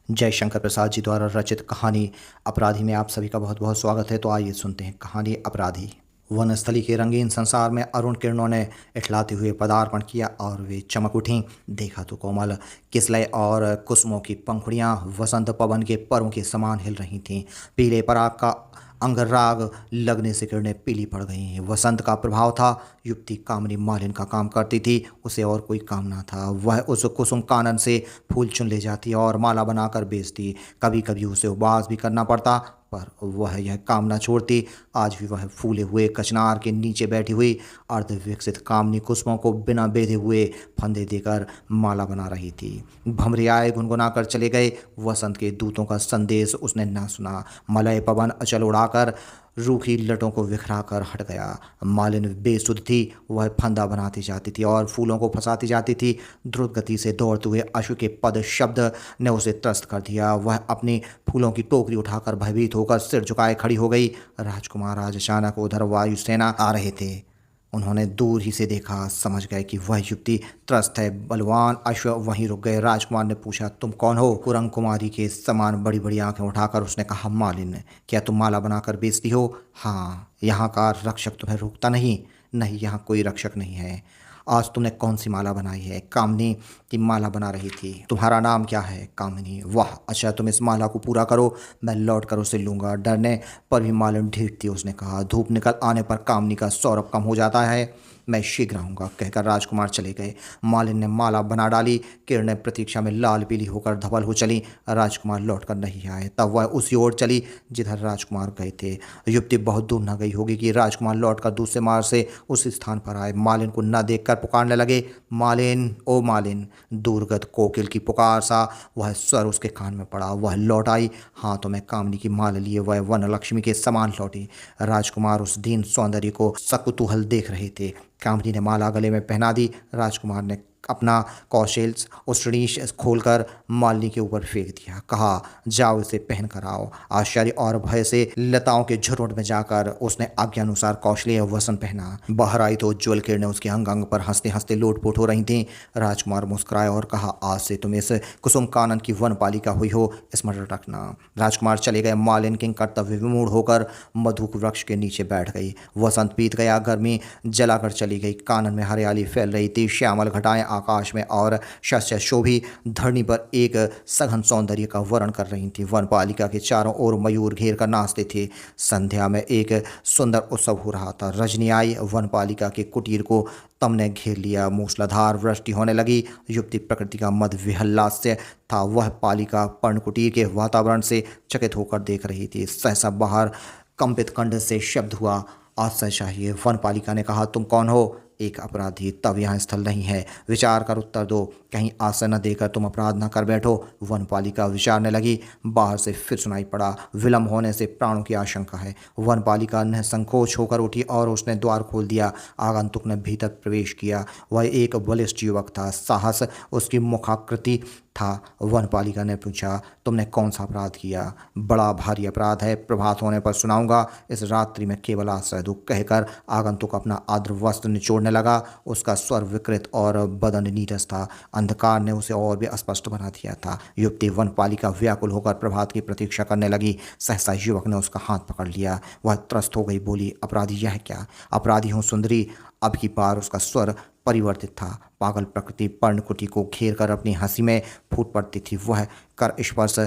जयशंकर प्रसाद जी द्वारा रचित कहानी अपराधी में आप सभी का बहुत बहुत स्वागत है। तो आइए सुनते हैं कहानी अपराधी। वनस्थली के रंगीन संसार में अरुण किरणों ने इठलाते हुए पदार्पण किया और वे चमक उठीं। देखा तो कोमल किसलय और कुसुमों की पंखुड़ियां वसंत पवन के परों के समान हिल रही थीं। पीले पराग का अंगराग लगने से किरणें पीली पड़ गईं। वसंत का प्रभाव था। युवती कामनी मालिन का काम करती थी, उसे और कोई काम ना था। वह उस कुसुम कानन से फूल चुन ले जाती और माला बनाकर बेचती। कभी कभी उसे उपवास भी करना पड़ता, पर वह यह काम न छोड़ती। आज भी वह फूले हुए कचनार के नीचे बैठी हुई अर्ध विकसित कामनी कुसुमों को बिना बेधे हुए फंदे देकर माला बना रही थी। भमरियाए गुनगुना कर चले गए। वसंत के दूतों का संदेश उसने न सुना। मलय पवन अचल उड़ाकर रूखी लटों को बिखरा कर हट गया। मालिन बेसुध थी। वह फंदा बनाती जाती थी और फूलों को फंसाती जाती थी। द्रुत गति से दौड़ते हुए अश्व के पद शब्द ने उसे त्रस्त कर दिया। वह अपनी फूलों की टोकरी उठाकर भयभीत होकर सिर झुकाए खड़ी हो गई। राजकुमार आज अचानक उधर वायुसेना आ रहे थे। उन्होंने दूर ही से देखा, समझ गए कि वह युवती त्रस्त है। बलवान अश्व वहीं रुक गए। राजकुमार ने पूछा, तुम कौन हो? कुरंग कुमारी के समान बड़ी बड़ी आंखें उठाकर उसने कहा, मालिन, क्या तुम माला बनाकर बेचती हो? हाँ। यहाँ का रक्षक तुम्हें रोकता नहीं? नहीं, यहाँ कोई रक्षक नहीं है। आज तुमने कौन सी माला बनाई है? कामनी की माला बना रही थी। तुम्हारा नाम क्या है? कामिनी। वाह, अच्छा, तुम इस माला को पूरा करो, मैं लौट कर उसे लूंगा। डरने पर भी मालिन ढीठ थी। उसने कहा, धूप निकल आने पर कामनी का सौरभ कम हो जाता है, मैं शीघ्र आऊँगा, कहकर राजकुमार चले गए। मालिन ने माला बना डाली। किरणें प्रतीक्षा में लाल पीली होकर धवल हो चली। राजकुमार लौटकर नहीं आए। तब वह उसी ओर चली जिधर राजकुमार गए थे। युवती बहुत दूर न गई होगी कि राजकुमार लौटकर दूसरे मार्ग से उस स्थान पर आए। मालिन को न देखकर पुकारने लगे, मालिन, ओ मालिन। दूरगत कोकिल की पुकार सा वह स्वर उसके कान में पड़ा। वह लौट आई, हाथों में कामनी की माला लिए वह वन लक्ष्मी के समान लौटी। राजकुमार उस दीन सौंदर्य को सकुतूहल देख रहे थे। कामनी ने माला गले में पहना दी। राजकुमार ने अपना कौशल उसनी खोलकर मालिनी के ऊपर फेंक दिया। कहा, जाओ इसे पहन कर आओ। आश्चर्य और भय से लताओं के झुरमुट में जाकर उसने आज्ञानुसार कौशल वसन पहना। बाहर आई तो उज्ज्वल किरणें उसके अंग अंग पर हंसते हंसते लोटपोट हो रही थीं। राजकुमार मुस्कुराए और कहा, आज से तुम इस कुसुम कानन की वनपालिका हुई हो, स्मरण रखना। राजकुमार चले गए। मालिन किंग कर्तव्य विमूढ़ होकर मधुक वृक्ष के नीचे बैठ गई। वसंत बीत गया, गर्मी जलाकर चली गई। कानन में हरियाली फैल रही थी। श्यामल घटाएं आकाश में और शस्य शोभी धरणी पर एक सघन सौंदर्य का वर्णन कर रही थी। वनपालिका के चारों ओर मयूर घेर कर नाचते थे। संध्या में एक सुंदर उत्सव हो रहा था। रजनी आई। वनपालिका के कुटीर को तम ने घेर लिया। मूसलाधार वृष्टि होने लगी। युवती प्रकृति का मद विहल्लास्य था। वह पालिका पर्णकुटीर के वातावरण से चकित होकर देख रही थी। सहसा बाहर कंपित कंठ से शब्द हुआ, आश्रय चाहिए। वनपालिका ने कहा, तुम कौन हो? एक अपराधी। तब यहाँ स्थल नहीं है, विचार कर उत्तर दो। कहीं आश्रय न देकर तुम अपराध न कर बैठो। वनपालिका विचारने लगी। बाहर से फिर सुनाई पड़ा, विलंब होने से प्राणों की आशंका है। वनपालिका ने संकोच होकर उठी और उसने द्वार खोल दिया। आगंतुक ने भीतर प्रवेश किया। वह एक बलिष्ठ युवक था। साहस उसकी मुखाकृति था। वनपालिका ने पूछा, तुमने कौन सा अपराध किया? बड़ा भारी अपराध है, प्रभात होने पर सुनाऊंगा। इस रात्रि में केवल आश्रय दो, कहकर आगंतुक अपना आद्र वस्त्र निचोड़ने लगा। उसका स्वर विकृत और बदन नीरस था। अंधकार ने उसे और भी अस्पष्ट बना दिया था। युवती वनपालिका व्याकुल होकर प्रभात की प्रतीक्षा करने लगी। सहसा युवक ने उसका हाथ पकड़ लिया। वह त्रस्त हो गई, बोली, अपराधी यह क्या? अपराधी हूँ सुंदरी। अब की बार उसका स्वर परिवर्तित था। पागल प्रकृति पर्णकुटी को घेर कर अपनी हंसी में फूट पड़ती थी। वह कर स्पर्श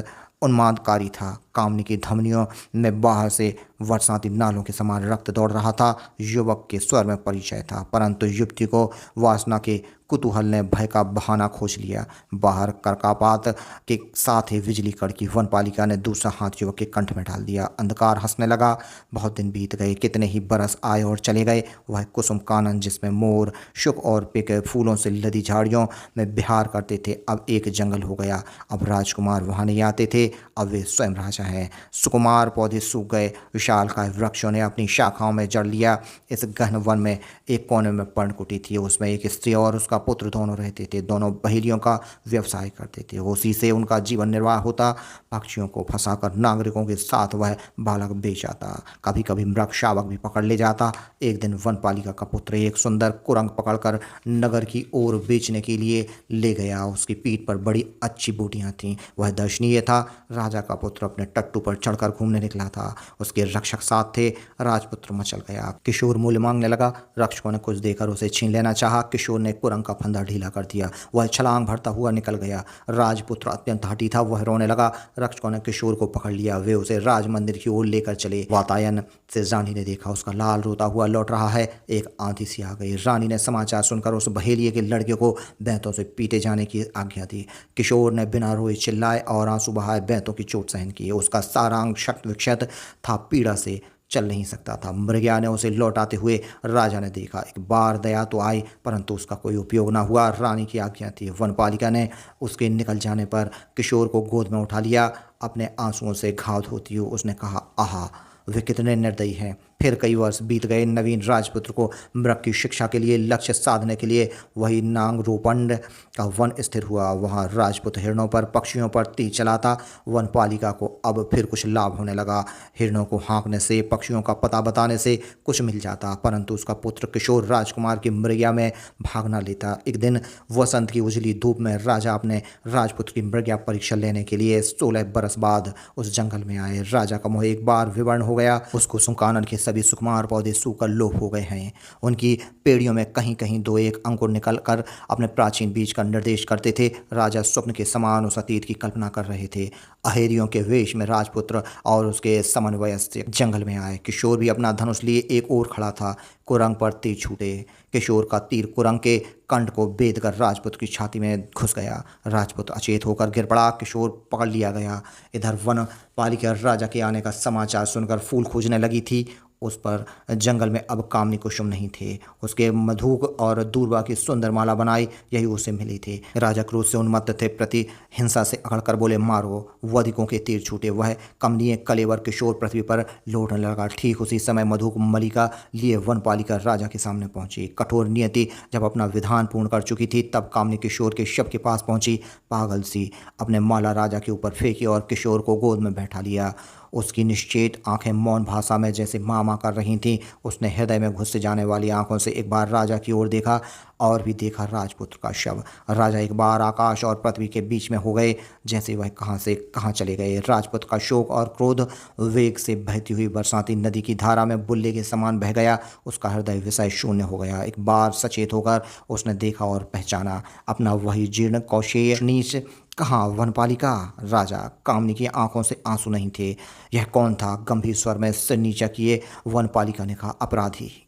उन्मादकारी था। कामनी की धमनियों में बाहर से वर्षाती नालों के समान रक्त दौड़ रहा था। युवक के स्वर में परिचय था, परंतु युवती को वासना के कुतूहल ने भय का बहाना खोज लिया। बाहर कर्कापात के साथ ही बिजली कड़की। वनपालिका ने दूसरा हाथ युवक के कंठ में डाल दिया। अंधकार हंसने लगा। बहुत दिन बीत गए, कितने ही बरस आए और चले गए। वह कुसुम कानन जिसमें मोर, शुक और पिक फूलों से लदी झाड़ियों में विहार करते थे, अब एक जंगल हो गया। अब राजकुमार वहां नहीं आते थे, अब वे स्वयं राजा हैं। सुकुमार पौधे सूख गए। विशालकाय वृक्षों ने अपनी शाखाओं में जड़ लिया। इस गहन वन में एक कोने में पर्णकुटी थी। उसमें एक स्त्री और उसका पुत्र दोनों रहते थे। दोनों बहेलियों का व्यवसाय करते थे। उसी से उनका जीवन निर्वाह होता। पक्षियों को फंसाकर नागरिकों के साथ वह बालक बेच आता। कभी कभी मृग शावक भी पकड़ ले जाता। एक दिन वनपालिका का पुत्र एक सुंदर कुरंग पकड़कर नगर की ओर बेचने के लिए ले गया। उसकी पीठ पर बड़ी अच्छी बूटियां थीं। वह दर्शनीय था। राजा का पुत्र अपने टट्टू पर चढ़कर घूमने निकला था। उसके रक्षक साथ थे। राजपुत्र मचल गया। किशोर मूल्य मांगने लगा। रक्षकों ने कुछ देकर उसे छीन लेना चाहा। किशोर ने कुरंग का फंदा ढीला कर दिया। वह छलांग भरता हुआ निकल गया। राजपुत्र अत्यंत हठी था। वह रोने लगा। रक्षकों ने किशोर को पकड़ लिया। वे उसे राज मंदिर की ओर लेकर चले। वातायन से रानी ने देखा उसका लाल रोता हुआ लौट रहा है। एक आंधी सी आ गई। रानी ने समाचार सुनकर उस बहेलिए के लड़के को बैंतों से पीटे जाने की आज्ञा दी। किशोर ने बिना रोए चिल्लाए और आंसू बहाए बैंतों की चोट सहन की। उसका सारा अंग शक्त विक्षत था। पीड़ा से चल नहीं सकता था। मृग्या ने उसे लौटाते हुए राजा ने देखा। एक बार दया तो आई, परंतु उसका कोई उपयोग न हुआ। रानी की आज्ञा थी। वनपालिका ने उसके निकल जाने पर किशोर को गोद में उठा लिया। अपने आंसुओं से घाव धोती हुई उसने कहा, आहा, वे कितने निर्दयी हैं। फिर कई वर्ष बीत गए। नवीन राजपुत्र को मृग की शिक्षा के लिए लक्ष्य साधने के लिए वही नांगरूपंड का वन स्थिर हुआ। वहाँ राजपुत्र हिरणों पर, पक्षियों पर तीर चलाता। वनपालिका को अब फिर कुछ लाभ होने लगा। हिरणों को हाँकने से, पक्षियों का पता बताने से कुछ मिल जाता। परंतु उसका पुत्र किशोर राजकुमार की मृग्या में भाग न लेता। एक दिन वसंत की उजली धूप में राजा अपने राजपुत्र की मृग्या परीक्षा लेने के लिए 16 बरस बाद उस जंगल में आए। राजा का मोह एक बार विवर्ण हो गया। उसको सुकानन के सभी सुकुमार पौधे सूखकर लोप हो गए हैं। उनकी पेड़ियों में कहीं कहीं दो एक अंकुर निकल कर अपने प्राचीन बीज का निर्देश करते थे। राजा स्वप्न के समान उस अतीत की कल्पना कर रहे थे। अहेरियों के वेश में राजपुत्र और उसके समन्वय से जंगल में आए। किशोर भी अपना धनुष लिए एक ओर खड़ा था। कुरंग पर तीर छूटे। किशोर का तीर कुरंग के कंठ को बेध कर राजपुत्र की छाती में घुस गया। राजपुत्र अचेत होकर गिर पड़ा। किशोर पकड़ लिया गया। इधर वन पालिका राजा के आने का समाचार सुनकर फूल खोजने लगी थी। उस पर जंगल में अब कामनी कुसुम नहीं थे। उसके मधुक और दूर्वा की सुंदर माला बनाई, यही उसे मिली थी। राजा क्रोध से उन्मत्त थे। प्रति हिंसा से अकड़कर बोले, मारो। वधिकों के तीर छूटे। वह कमनीय कलेवर किशोर पृथ्वी पर लौटने लगा। ठीक उसी समय मधुक मलिका लिए वनपालिका राजा के सामने पहुंची। कठोर नियति जब अपना विधान पूर्ण कर चुकी थी, तब कामनी किशोर के शव के पास पहुंची। पागल सी अपने माला राजा के ऊपर फेंकी और किशोर को गोद में बैठा लिया। उसकी निश्चेत आंखें मौन भाषा में जैसे मामा कर रही थीं। उसने हृदय में घुस जाने वाली आंखों से एक बार राजा की ओर देखा और भी देखा राजपुत्र का शव। राजा एक बार आकाश और पृथ्वी के बीच में हो गए, जैसे वह कहाँ से कहाँ चले गए। राजपुत्र का शोक और क्रोध वेग से बहती हुई बरसाती नदी की धारा में बुल्ले के समान बह गया। उसका हृदय विषय शून्य हो गया। एक बार सचेत होकर उसने देखा और पहचाना अपना वही जीर्ण कौशेय नीच। कहाँ वनपालिका? राजा कामनी की आंखों से आंसू नहीं थे। यह कौन था? गंभीर स्वर में सिर नीचा किए वनपालिका ने कहा, अपराधी।